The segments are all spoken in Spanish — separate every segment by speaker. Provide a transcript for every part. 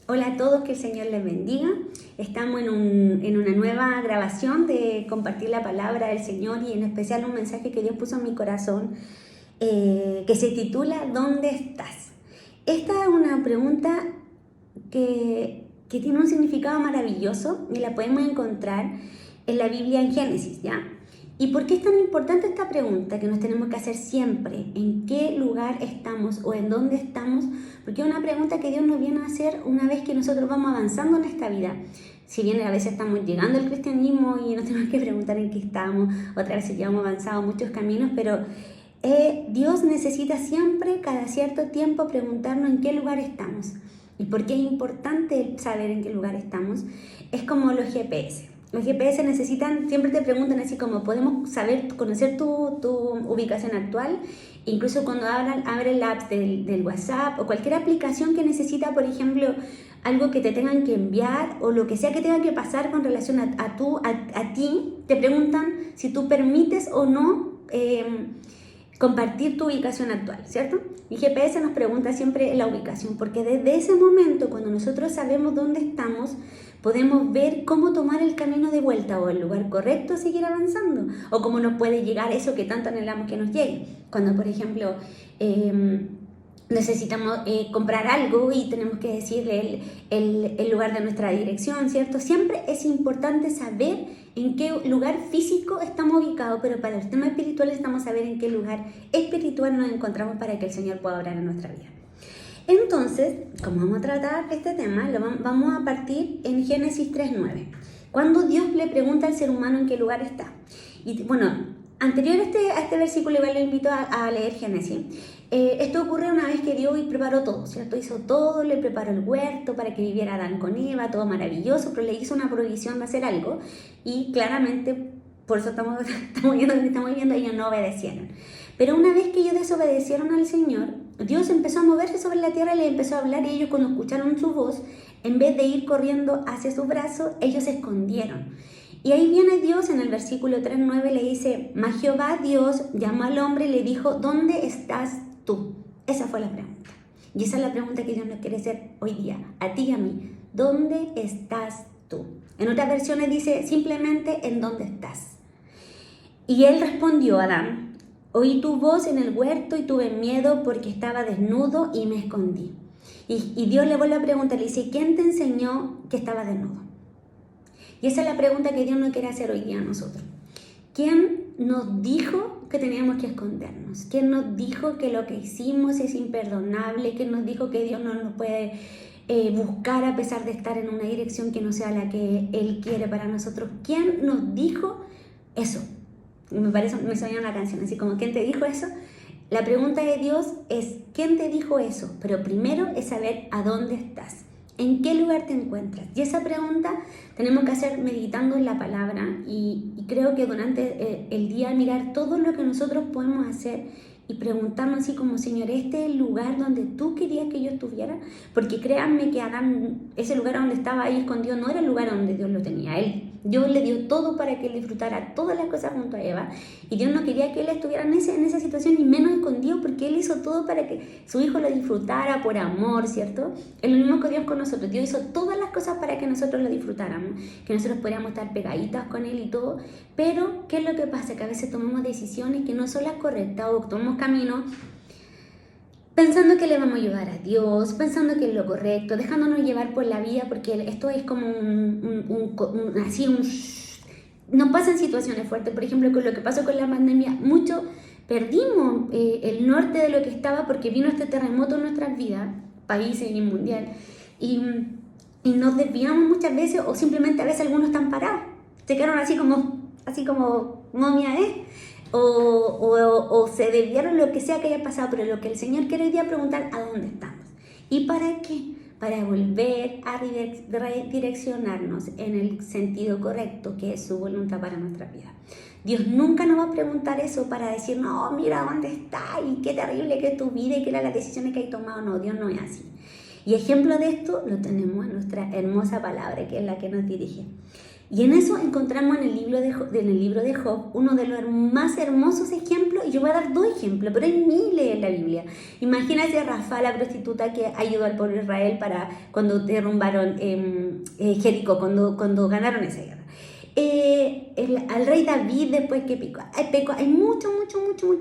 Speaker 1: Hola a todos, que el Señor les bendiga. Estamos en una nueva grabación de compartir la palabra del Señor y en especial un mensaje que Dios puso en mi corazón que se titula ¿Dónde estás? Esta es una pregunta que tiene un significado maravilloso y la podemos encontrar en la Biblia en Génesis, ¿ya? ¿Y por qué es tan importante esta pregunta que nos tenemos que hacer siempre? ¿En qué lugar estamos o en dónde estamos? Porque es una pregunta que Dios nos viene a hacer una vez que nosotros vamos avanzando en esta vida. Si bien a veces estamos llegando al cristianismo y nos tenemos que preguntar en qué estamos, otras veces ya hemos avanzado muchos caminos, pero Dios necesita siempre, cada cierto tiempo, preguntarnos en qué lugar estamos. ¿Y por qué es importante saber en qué lugar estamos? Es como los GPS. Los GPS necesitan, siempre te preguntan así como, ¿podemos conocer tu ubicación actual? Incluso cuando abren la app del WhatsApp o cualquier aplicación que necesita, por ejemplo, algo que te tengan que enviar o lo que sea que tenga que pasar con relación a ti, te preguntan si tú permites o no compartir tu ubicación actual, ¿cierto? Y GPS nos pregunta siempre la ubicación, porque desde ese momento, cuando nosotros sabemos dónde estamos, podemos ver cómo tomar el camino de vuelta o el lugar correcto a seguir avanzando, o cómo nos puede llegar eso que tanto anhelamos que nos llegue. Cuando, por ejemplo, necesitamos comprar algo y tenemos que decirle el lugar de nuestra dirección, ¿cierto? Siempre es importante saber en qué lugar físico estamos ubicados, pero para el tema espiritual necesitamos saber en qué lugar espiritual nos encontramos para que el Señor pueda obrar en nuestra vida. Entonces, como vamos a tratar este tema, vamos a partir en Génesis 3:9, cuando Dios le pregunta al ser humano en qué lugar está. Y bueno, anterior a este versículo, igual lo invito a leer Génesis. Esto ocurre una vez que Dios preparó todo, ¿cierto? Hizo todo, le preparó el huerto para que viviera Adán con Eva, todo maravilloso, pero le hizo una provisión de hacer algo y claramente, por eso estamos viendo, ellos no obedecieron. Pero una vez que ellos desobedecieron al Señor, Dios empezó a moverse sobre la tierra y les empezó a hablar, y ellos cuando escucharon su voz, en vez de ir corriendo hacia su brazo, ellos se escondieron. Y ahí viene Dios en el versículo 3:9, le dice, mas Jehová Dios llamó al hombre y le dijo, ¿dónde estás tú? Esa fue la pregunta. Y esa es la pregunta que Dios nos quiere hacer hoy día, a ti y a mí. ¿Dónde estás tú? En otras versiones dice simplemente, ¿en dónde estás? Y él respondió a Adán, oí tu voz en el huerto y tuve miedo porque estaba desnudo y me escondí. Y Dios le vuelve a preguntar, le dice, ¿quién te enseñó que estaba desnudo? Y esa es la pregunta que Dios nos quiere hacer hoy día a nosotros. ¿Quién nos dijo que teníamos que escondernos? ¿Quién nos dijo que lo que hicimos es imperdonable? ¿Quién nos dijo que Dios no nos puede buscar a pesar de estar en una dirección que no sea la que Él quiere para nosotros? ¿Quién nos dijo eso? Me suena una canción, así como, ¿quién te dijo eso? La pregunta de Dios es, ¿quién te dijo eso? Pero primero es saber a dónde estás, en qué lugar te encuentras. Y esa pregunta tenemos que hacer meditando en la palabra y creo que durante el día mirar todo lo que nosotros podemos hacer y preguntarnos así como, Señor, ¿este es el lugar donde tú querías que yo estuviera? Porque créanme que Adán, ese lugar donde estaba ahí escondido, no era el lugar donde Dios lo tenía a él. Dios le dio todo para que él disfrutara todas las cosas junto a Eva, y Dios no quería que él estuviera en esa situación, ni menos escondido, porque él hizo todo para que su hijo lo disfrutara por amor, ¿cierto? Es lo mismo que Dios con nosotros. Dios hizo todas las cosas para que nosotros lo disfrutáramos, que nosotros podríamos estar pegaditas con él y todo, pero ¿qué es lo que pasa? Que a veces tomamos decisiones que no son las correctas o tomamos caminos pensando que le vamos a ayudar a Dios, pensando que es lo correcto, dejándonos llevar por la vida, porque esto es como nos pasan situaciones fuertes. Por ejemplo, con lo que pasó con la pandemia, mucho perdimos el norte de lo que estaba porque vino este terremoto en nuestras vidas, países y mundial, y nos desviamos muchas veces, o simplemente a veces algunos están parados, se quedaron así como momia, o se desviaron, lo que sea que haya pasado, pero lo que el Señor quiere hoy día preguntar, ¿a dónde estamos? ¿Y para qué? Para volver a redireccionarnos en el sentido correcto, que es su voluntad para nuestra vida. Dios nunca nos va a preguntar eso para decir, no, mira dónde está y qué terrible que es tu vida y qué eran las decisiones que hay tomado. No, Dios no es así. Y ejemplo de esto lo tenemos en nuestra hermosa palabra, que es la que nos dirige. Y en eso encontramos en el libro de Job uno de los más hermosos ejemplos, y yo voy a dar 2 ejemplos, pero hay miles en la Biblia. Imagínate a Rafa, la prostituta que ayudó al pueblo de Israel para cuando derrumbaron Jericó, cuando ganaron esa guerra. Al rey David después que pecó. Hay mucho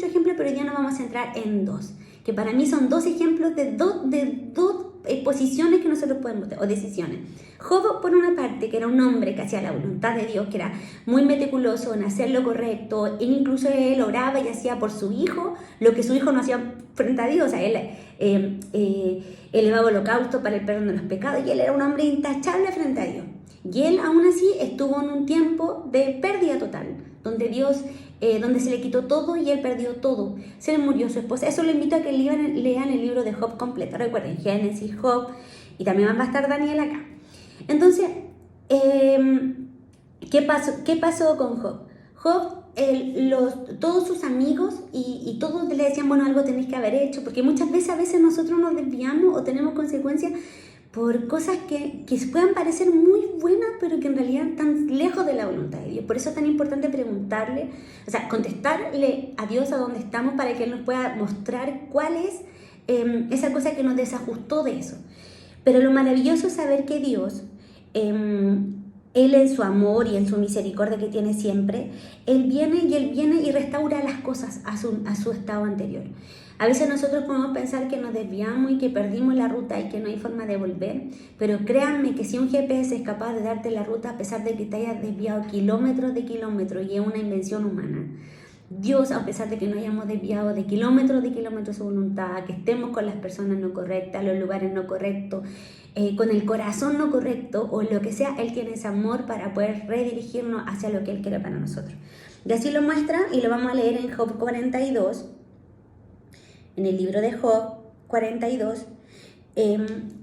Speaker 1: ejemplos, pero ya nos vamos a centrar en 2, que para mí son 2 ejemplos de dos posiciones que nosotros podemos tener, o decisiones. Job, por una parte, que era un hombre que hacía la voluntad de Dios, que era muy meticuloso en hacer lo correcto, e incluso él oraba y hacía por su hijo lo que su hijo no hacía frente a Dios. O sea, él elevaba holocausto para el perdón de los pecados, y él era un hombre intachable frente a Dios. Y él aún así estuvo en un tiempo de pérdida total, donde se le quitó todo y él perdió todo. Se le murió su esposa. Eso lo invito a que lean el libro de Job completo. Recuerden, Génesis, Job, y también va a estar Daniel acá. Entonces, ¿qué pasó con Job? Job, todos sus amigos y todos le decían, bueno, algo tenéis que haber hecho, porque muchas veces nosotros nos desviamos o tenemos consecuencias por cosas que puedan parecer muy buenas, pero que en realidad están lejos de la voluntad de Dios. Por eso es tan importante preguntarle, o sea, contestarle a Dios a dónde estamos, para que Él nos pueda mostrar cuál es esa cosa que nos desajustó de eso. Pero lo maravilloso es saber que Dios, Él en su amor y en su misericordia que tiene siempre, Él viene y restaura las cosas a su estado anterior. A veces nosotros podemos pensar que nos desviamos y que perdimos la ruta y que no hay forma de volver, pero créanme que si un GPS es capaz de darte la ruta a pesar de que te hayas desviado kilómetros de kilómetros, y es una invención humana, Dios, a pesar de que nos hayamos desviado de kilómetros su voluntad, que estemos con las personas no correctas, los lugares no correctos, con el corazón no correcto o lo que sea, Él tiene ese amor para poder redirigirnos hacia lo que Él quiere para nosotros. Y así lo muestra, y lo vamos a leer en Job 42, en el libro de Job 42.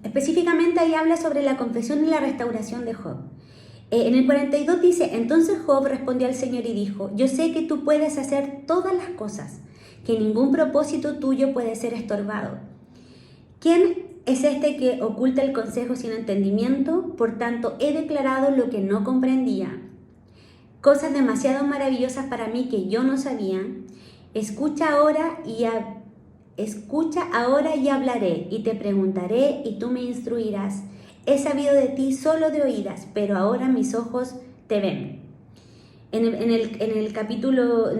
Speaker 1: Específicamente ahí habla sobre la confesión y la restauración de Job. En el 42 dice: entonces Job respondió al Señor y dijo: yo sé que tú puedes hacer todas las cosas, que ningún propósito tuyo puede ser estorbado. ¿Quién es este que oculta el consejo sin entendimiento? Por tanto, he declarado lo que no comprendía, cosas demasiado maravillosas para mí que yo no sabía. Escucha ahora y hablaré, y te preguntaré y tú me instruirás. He sabido de ti solo de oídas, pero ahora mis ojos te ven. En el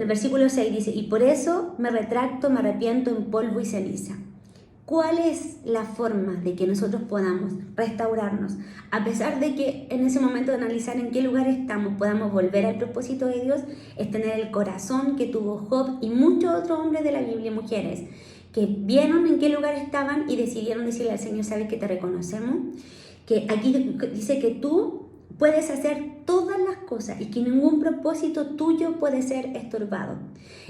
Speaker 1: versículo 6 dice: y por eso me retracto, me arrepiento en polvo y ceniza. ¿Cuál es la forma de que nosotros podamos restaurarnos? A pesar de que en ese momento de analizar en qué lugar estamos, podamos volver al propósito de Dios, es tener el corazón que tuvo Job y muchos otros hombres de la Biblia, mujeres, que vieron en qué lugar estaban y decidieron decirle al Señor: ¿sabes que te reconocemos? Que aquí dice que tú puedes hacer todas las cosas y que ningún propósito tuyo puede ser estorbado.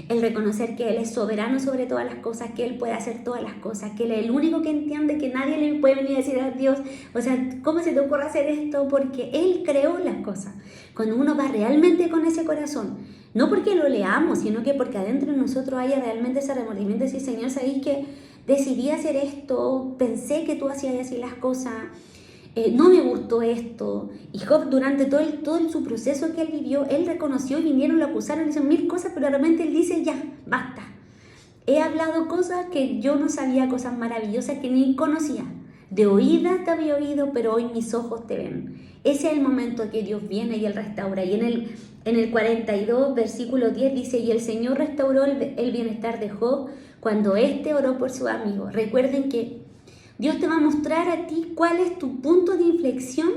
Speaker 1: El reconocer que Él es soberano sobre todas las cosas, que Él puede hacer todas las cosas, que Él es el único que entiende, que nadie le puede venir a decir a Dios, o sea, ¿cómo se te ocurre hacer esto? Porque Él creó las cosas. Cuando uno va realmente con ese corazón, no porque lo leamos, sino que porque adentro de nosotros haya realmente ese remordimiento, decir: Señor, ¿sabéis que decidí hacer esto? Pensé que tú hacías así las cosas. No me gustó esto. Y Job, durante todo su proceso que él vivió, él reconoció, y vinieron, lo acusaron, le hicieron 1000 cosas, pero realmente él dice: ya, basta. He hablado cosas que yo no sabía, cosas maravillosas que ni conocía. De oídas te había oído, pero hoy mis ojos te ven. Ese es el momento que Dios viene y Él restaura. Y en el 42, versículo 10 dice: y el Señor restauró el bienestar de Job cuando éste oró por su amigo. Recuerden que Dios te va a mostrar a ti cuál es tu punto de inflexión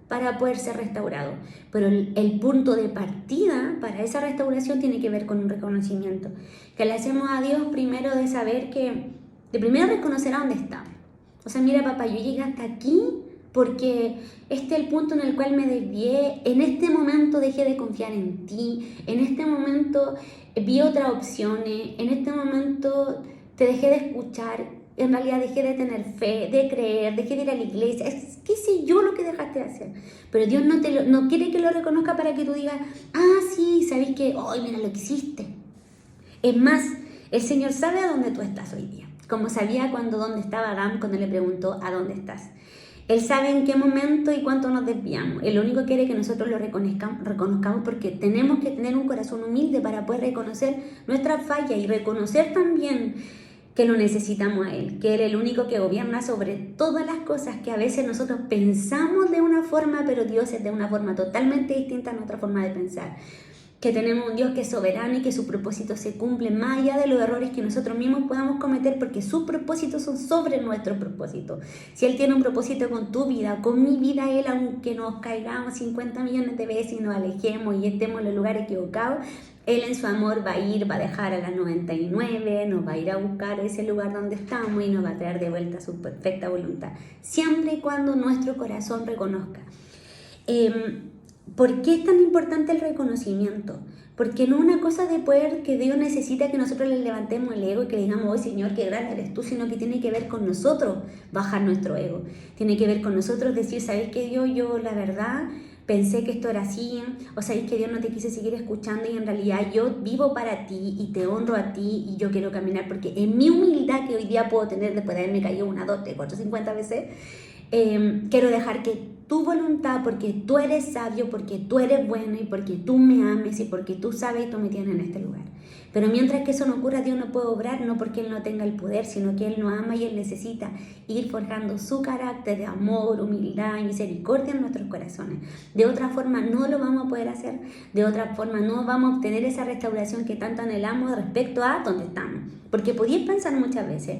Speaker 1: para poder ser restaurado. Pero el punto de partida para esa restauración tiene que ver con un reconocimiento. Que le hacemos a Dios primero de saber de primero reconocer a dónde está. O sea, mira, papá, yo llegué hasta aquí porque este es el punto en el cual me desvié. En este momento dejé de confiar en ti. En este momento vi otras opciones. En este momento te dejé de escuchar. En realidad dejé de tener fe, de creer, dejé de ir a la iglesia. ¿Qué sé yo lo que dejaste de hacer? Pero Dios no quiere que lo reconozca para que tú digas: ah, sí, ¿sabes qué? ¡Ay, mira lo que hiciste! Es más, el Señor sabe a dónde tú estás hoy día. Como sabía dónde estaba Adán cuando le preguntó: ¿a dónde estás? Él sabe en qué momento y cuánto nos desviamos. Él lo único que quiere que nosotros lo reconozcamos porque tenemos que tener un corazón humilde para poder reconocer nuestra falla y reconocer también que lo necesitamos a Él, que Él es el único que gobierna sobre todas las cosas, que a veces nosotros pensamos de una forma, pero Dios es de una forma totalmente distinta a nuestra forma de pensar. Que tenemos un Dios que es soberano y que su propósito se cumple más allá de los errores que nosotros mismos podamos cometer, porque sus propósitos son sobre nuestro propósito. Si Él tiene un propósito con tu vida, con mi vida, Él, aunque nos caigamos 50 millones de veces y nos alejemos y estemos en los lugares equivocados, Él en su amor va a ir, va a dejar a las 99, nos va a ir a buscar ese lugar donde estamos y nos va a traer de vuelta su perfecta voluntad, siempre y cuando nuestro corazón reconozca. ¿Por qué es tan importante el reconocimiento? Porque no es una cosa de poder que Dios necesita que nosotros le levantemos el ego y que le digamos, oh Señor, qué grande eres tú, sino que tiene que ver con nosotros bajar nuestro ego. Tiene que ver con nosotros decir, ¿sabes qué, Dios? Yo la verdad pensé que esto era así, o sabes que Dios no te quise seguir escuchando y en realidad yo vivo para ti y te honro a ti y yo quiero caminar porque en mi humildad que hoy día puedo tener después de haberme caído 1, 2, 3, 4, 50 veces, quiero dejar que tu voluntad, porque tú eres sabio, porque tú eres bueno y porque tú me ames y porque tú sabes y tú me tienes en este lugar. Pero mientras que eso no ocurra, Dios no puede obrar, no porque Él no tenga el poder, sino que Él nos ama y Él necesita ir forjando su carácter de amor, humildad y misericordia en nuestros corazones. De otra forma no lo vamos a poder hacer, de otra forma no vamos a obtener esa restauración que tanto anhelamos respecto a donde estamos. Porque podéis pensar muchas veces,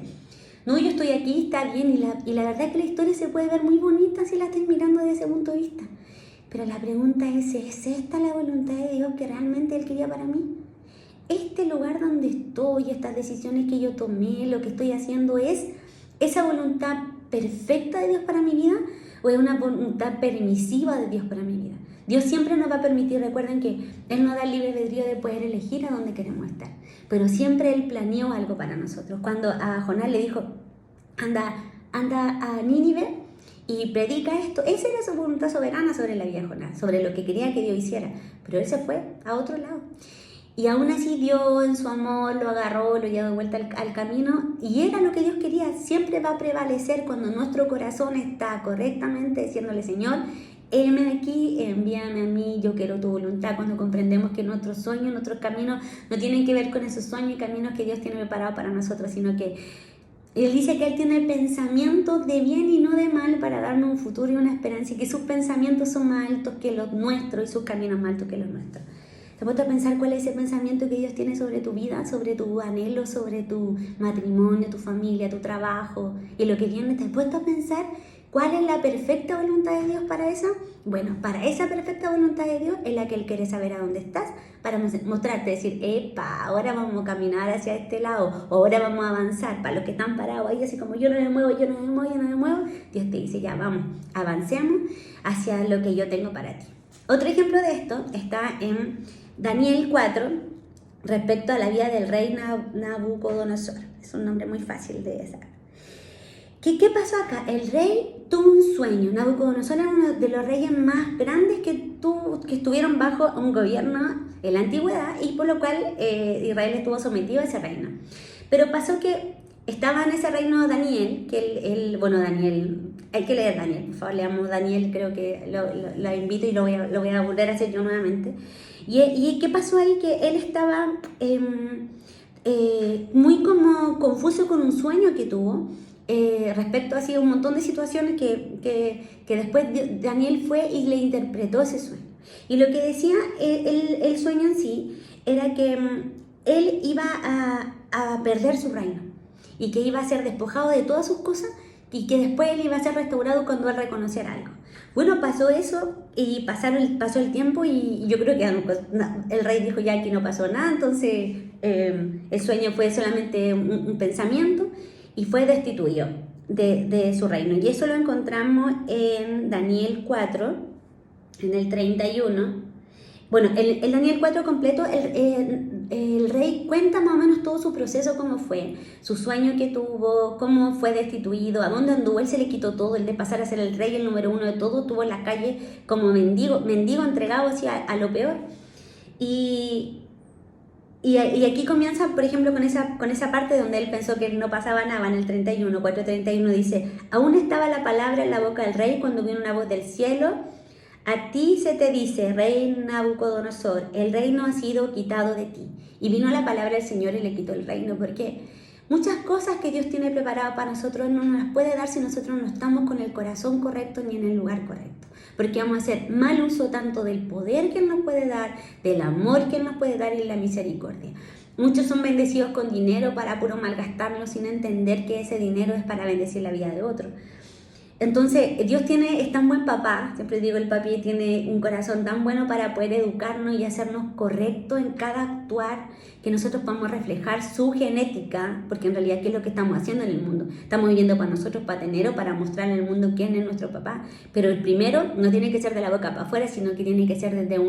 Speaker 1: no, yo estoy aquí, está bien, y la verdad es que la historia se puede ver muy bonita si la estás mirando desde ese punto de vista. Pero la pregunta ¿es esta la voluntad de Dios que realmente Él quería para mí? Este lugar donde estoy, estas decisiones que yo tomé, lo que estoy haciendo, ¿es esa voluntad perfecta de Dios para mi vida o es una voluntad permisiva de Dios para mi vida? Dios siempre nos va a permitir, recuerden que Él nos da el libre albedrío de poder elegir a dónde queremos estar, pero siempre Él planeó algo para nosotros. Cuando a Jonás le dijo, anda a Nínive y predica esto, esa era su voluntad soberana sobre la vida de Jonás, sobre lo que quería que Dios hiciera, pero él se fue a otro lado. Y aún así Dios en su amor lo agarró, lo llevó de vuelta al camino y era lo que Dios quería. Siempre va a prevalecer cuando nuestro corazón está correctamente diciéndole, Señor, heme aquí, envíame a mí, yo quiero tu voluntad. Cuando comprendemos que nuestros sueños, nuestros caminos no tienen que ver con esos sueños y caminos que Dios tiene preparados para nosotros, sino que Él dice que Él tiene pensamientos de bien y no de mal para darnos un futuro y una esperanza y que sus pensamientos son más altos que los nuestros y sus caminos más altos que los nuestros. ¿Te has puesto a pensar cuál es ese pensamiento que Dios tiene sobre tu vida, sobre tu anhelo, sobre tu matrimonio, tu familia, tu trabajo y lo que viene? ¿Te has puesto a pensar cuál es la perfecta voluntad de Dios para esa? Bueno, para esa perfecta voluntad de Dios es la que Él quiere saber a dónde estás, para mostrarte, decir, epa, ahora vamos a caminar hacia este lado, o ahora vamos a avanzar. Para los que están parados ahí, así como yo no me muevo, Dios te dice, ya vamos, avancemos hacia lo que yo tengo para ti. Otro ejemplo de esto está en Daniel 4, respecto a la vida del rey Nabucodonosor. Es un nombre muy fácil de saber. ¿Qué pasó acá? El rey tuvo un sueño. Nabucodonosor era uno de los reyes más grandes que estuvieron bajo un gobierno en la antigüedad y por lo cual Israel estuvo sometido a ese reino. Pero pasó que estaba en ese reino Daniel, Daniel, hay que leer Daniel, por favor, leamos Daniel, creo que lo invito y lo voy a volver a hacer yo nuevamente. ¿Y qué pasó ahí? Que él estaba muy como confuso con un sueño que tuvo respecto a un montón de situaciones que después Daniel fue y le interpretó ese sueño. Y lo que decía el sueño en sí era que él iba a perder su reino y que iba a ser despojado de todas sus cosas y que después él iba a ser restaurado cuando él reconociera algo. Bueno, pasó eso y pasó el tiempo y yo creo que el rey dijo, ya aquí no pasó nada, entonces el sueño fue solamente un pensamiento y fue destituido de su reino. Y eso lo encontramos en Daniel 4, en el 31. Bueno, el Daniel 4 completo, el rey cuenta más o menos todo su proceso, cómo fue, su sueño que tuvo, cómo fue destituido, a dónde anduvo. Él se le quitó todo, el de pasar a ser el rey, el número 1 de todo, estuvo en la calle como mendigo entregado hacia a lo peor. Y y aquí comienza, por ejemplo, con esa parte donde él pensó que no pasaba nada. En el 31, 4:31 dice: aún estaba la palabra en la boca del rey cuando vino una voz del cielo: a ti se te dice, rey Nabucodonosor, el reino ha sido quitado de ti. Y vino la palabra del Señor y le quitó el reino. Porque muchas cosas que Dios tiene preparado para nosotros no nos las puede dar si nosotros no estamos con el corazón correcto ni en el lugar correcto. Porque vamos a hacer mal uso tanto del poder que Él nos puede dar, del amor que Él nos puede dar y la misericordia. Muchos son bendecidos con dinero para puro malgastarlo sin entender que ese dinero es para bendecir la vida de otro. Entonces, Dios es tan buen papá, siempre digo, el papi tiene un corazón tan bueno para poder educarnos y hacernos correctos en cada actuar, que nosotros podamos reflejar su genética, porque en realidad, ¿qué es lo que estamos haciendo en el mundo? Estamos viviendo para nosotros, para tener o para mostrar en el mundo quién es nuestro papá. Pero el primero no tiene que ser de la boca para afuera, sino que tiene que ser desde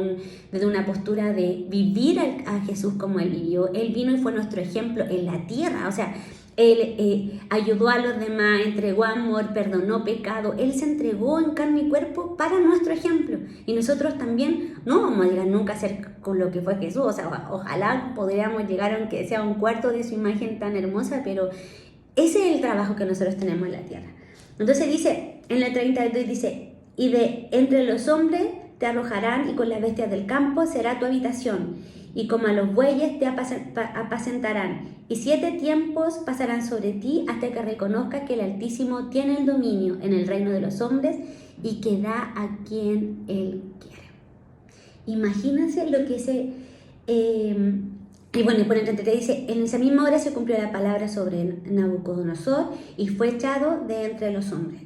Speaker 1: una postura de vivir a Jesús como Él vivió. Él vino y fue nuestro ejemplo en la tierra, o sea, Él ayudó a los demás, entregó amor, perdonó pecado. Él se entregó en carne y cuerpo para nuestro ejemplo. Y nosotros también no vamos a llegar nunca a ser con lo que fue Jesús. O sea, ojalá podríamos llegar aunque sea un cuarto de su imagen tan hermosa, pero ese es el trabajo que nosotros tenemos en la tierra. Entonces dice, en el 32 dice: y de entre los hombres te arrojarán, y con las bestias del campo será tu habitación, y como a los bueyes te apacentarán. Y 7 tiempos pasarán sobre ti hasta que reconozcas que el Altísimo tiene el dominio en el reino de los hombres y que da a quien Él quiere. Imagínense lo que ese... y bueno, y por el 33 dice: en esa misma hora se cumplió la palabra sobre Nabucodonosor y fue echado de entre los hombres.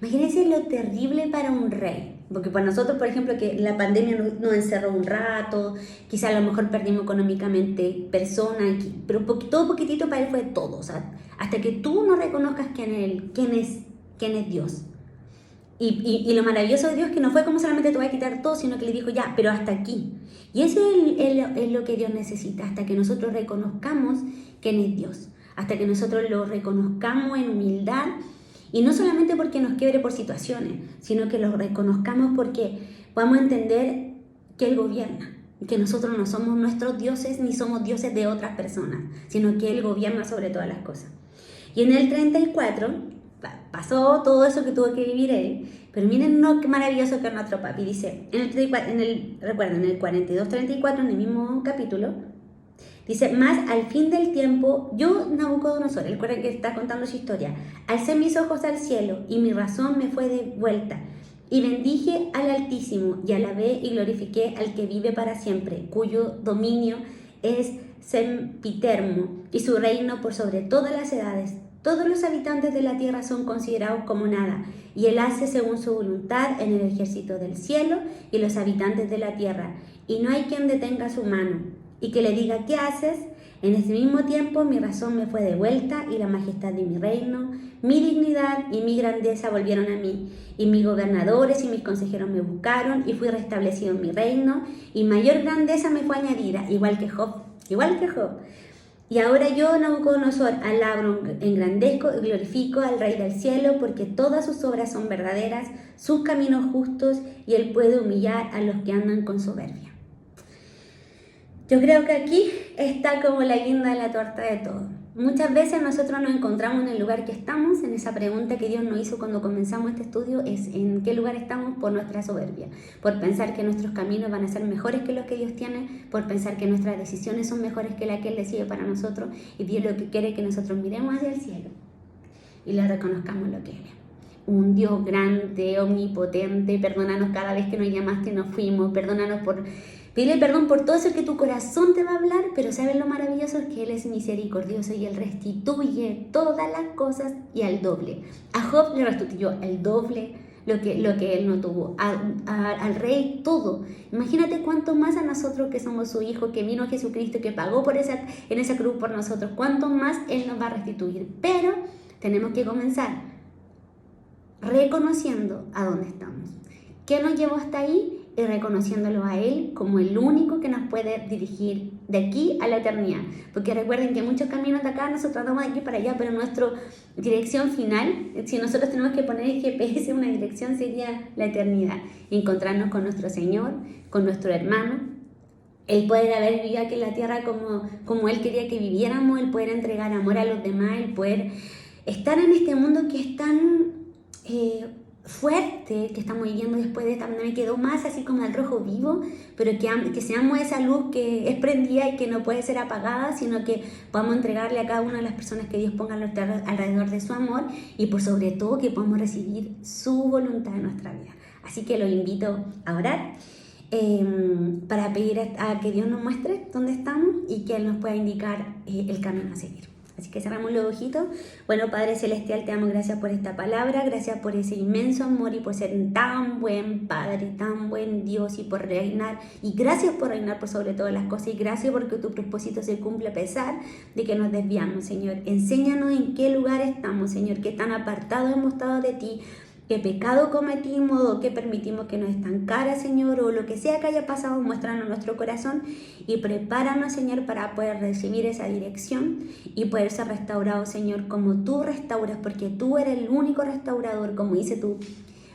Speaker 1: Imagínense lo terrible para un rey. Porque para nosotros, por ejemplo, que la pandemia nos encerró un rato, quizá a lo mejor perdimos económicamente personas, pero todo poquitito para él fue todo. O sea, hasta que tú no reconozcas quién es Dios. Y lo maravilloso de Dios es que no fue como solamente te voy a quitar todo, sino que le dijo ya, pero hasta aquí. Y eso es lo que Dios necesita, hasta que nosotros reconozcamos quién es Dios, hasta que nosotros lo reconozcamos en humildad. Y no solamente porque nos quiebre por situaciones, sino que lo reconozcamos porque podamos entender que Él gobierna, que nosotros no somos nuestros dioses ni somos dioses de otras personas, sino que Él gobierna sobre todas las cosas. Y en el 34 pasó todo eso que tuvo que vivir Él, pero miren qué maravilloso que es nuestro papi. Dice, en el 42-34, en el mismo capítulo, dice: más al fin del tiempo, yo, Nabucodonosor, el cual que está contando su historia, alcé mis ojos al cielo y mi razón me fue de vuelta. Y bendije al Altísimo y alabé y glorifiqué al que vive para siempre, cuyo dominio es sempiterno y su reino por sobre todas las edades. Todos los habitantes de la tierra son considerados como nada, y Él hace según su voluntad en el ejército del cielo y los habitantes de la tierra, y no hay quien detenga su mano y que le diga: ¿qué haces? En ese mismo tiempo mi razón me fue de vuelta y la majestad de mi reino, mi dignidad y mi grandeza volvieron a mí, y mis gobernadores y mis consejeros me buscaron y fui restablecido en mi reino, y mayor grandeza me fue añadida, igual que Job. Y ahora yo, Nabucodonosor, alabo, engrandezco y glorifico al Rey del cielo, porque todas sus obras son verdaderas, sus caminos justos, y Él puede humillar a los que andan con soberbia. Yo creo que aquí está como la guinda de la torta de todo. Muchas veces nosotros nos encontramos en el lugar que estamos, en esa pregunta que Dios nos hizo cuando comenzamos este estudio, es en qué lugar estamos por nuestra soberbia, por pensar que nuestros caminos van a ser mejores que los que Dios tiene, por pensar que nuestras decisiones son mejores que las que Él decide para nosotros, y Dios lo que quiere es que nosotros miremos hacia el cielo y le reconozcamos lo que Él es. Un Dios grande, omnipotente, perdónanos cada vez que nos llamaste y nos fuimos, perdónanos pídele perdón por todo eso que tu corazón te va a hablar, pero ¿sabes lo maravilloso? Es que Él es misericordioso y Él restituye todas las cosas y al doble. A Job le restituyó el doble lo que él no tuvo, al rey todo. Imagínate cuánto más a nosotros que somos su hijo, que vino Jesucristo, que pagó en esa cruz por nosotros, cuánto más Él nos va a restituir. Pero tenemos que comenzar reconociendo a dónde estamos. ¿Qué nos llevó hasta ahí? Y reconociéndolo a Él como el único que nos puede dirigir de aquí a la eternidad. Porque recuerden que muchos caminos de acá nosotros andamos de aquí para allá, pero nuestra dirección final, si nosotros tenemos que poner el GPS, una dirección sería la eternidad. Encontrarnos con nuestro Señor, con nuestro hermano, el poder haber vivido aquí en la tierra como Él quería que viviéramos, el poder entregar amor a los demás, el poder estar en este mundo que es tan fuerte que estamos viviendo después de esta pandemia, quedó más así como al rojo vivo, pero que seamos esa luz que es prendida y que no puede ser apagada, sino que podamos entregarle a cada una de las personas que Dios ponga alrededor de su amor, y por sobre todo que podamos recibir su voluntad en nuestra vida. Así que los invito a orar para pedir a que Dios nos muestre dónde estamos y que Él nos pueda indicar el camino a seguir. Así que cerramos los ojitos. Bueno, Padre Celestial, te damos gracias por esta palabra, gracias por ese inmenso amor y por ser tan buen Padre, tan buen Dios, y por reinar, y gracias por reinar por sobre todas las cosas, y gracias porque tu propósito se cumple a pesar de que nos desviamos, Señor. Enséñanos en qué lugar estamos, Señor, qué tan apartados hemos estado de ti, qué pecado cometimos o qué permitimos que nos estancara, Señor, o lo que sea que haya pasado, muéstranos nuestro corazón y prepáranos, Señor, para poder recibir esa dirección y poder ser restaurados, Señor, como tú restauras, porque tú eres el único restaurador, como dice tu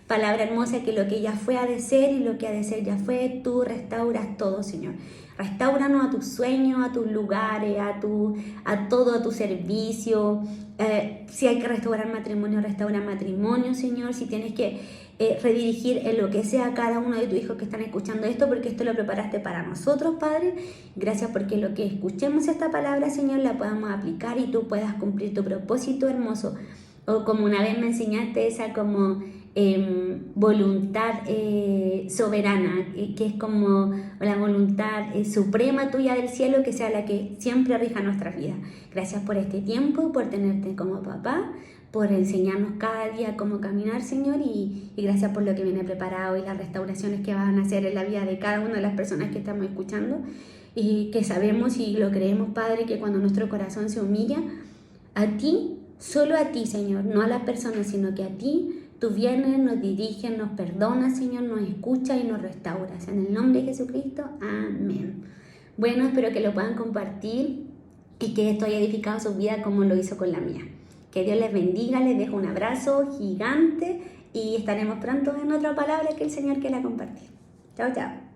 Speaker 1: palabra hermosa, que lo que ya fue ha de ser y lo que ha de ser ya fue, tú restauras todo, Señor. Restáuranos a tus sueños, a tus lugares, a todo, a tu servicio. Si hay que restaurar matrimonio, restaura matrimonio, Señor. Si tienes que redirigir en lo que sea a cada uno de tus hijos que están escuchando esto, porque esto lo preparaste para nosotros, Padre. Gracias porque lo que escuchemos esta palabra, Señor, la podamos aplicar y tú puedas cumplir tu propósito hermoso. O como una vez me enseñaste, esa como voluntad soberana, que es como la voluntad suprema tuya del cielo, que sea la que siempre rija nuestras vidas. Gracias por este tiempo, por tenerte como papá, por enseñarnos cada día cómo caminar, Señor, y gracias por lo que viene preparado y las restauraciones que van a hacer en la vida de cada una de las personas que estamos escuchando, y que sabemos y lo creemos, Padre, que cuando nuestro corazón se humilla a ti, solo a ti, Señor, no a las personas, sino que a ti, tú vienes, nos diriges, nos perdonas, Señor, nos escuchas y nos restauras. En el nombre de Jesucristo, amén. Bueno, espero que lo puedan compartir y que esto haya edificado su vida como lo hizo con la mía. Que Dios les bendiga, les dejo un abrazo gigante y estaremos pronto en otra palabra que el Señor quiera compartir. Chao, chao.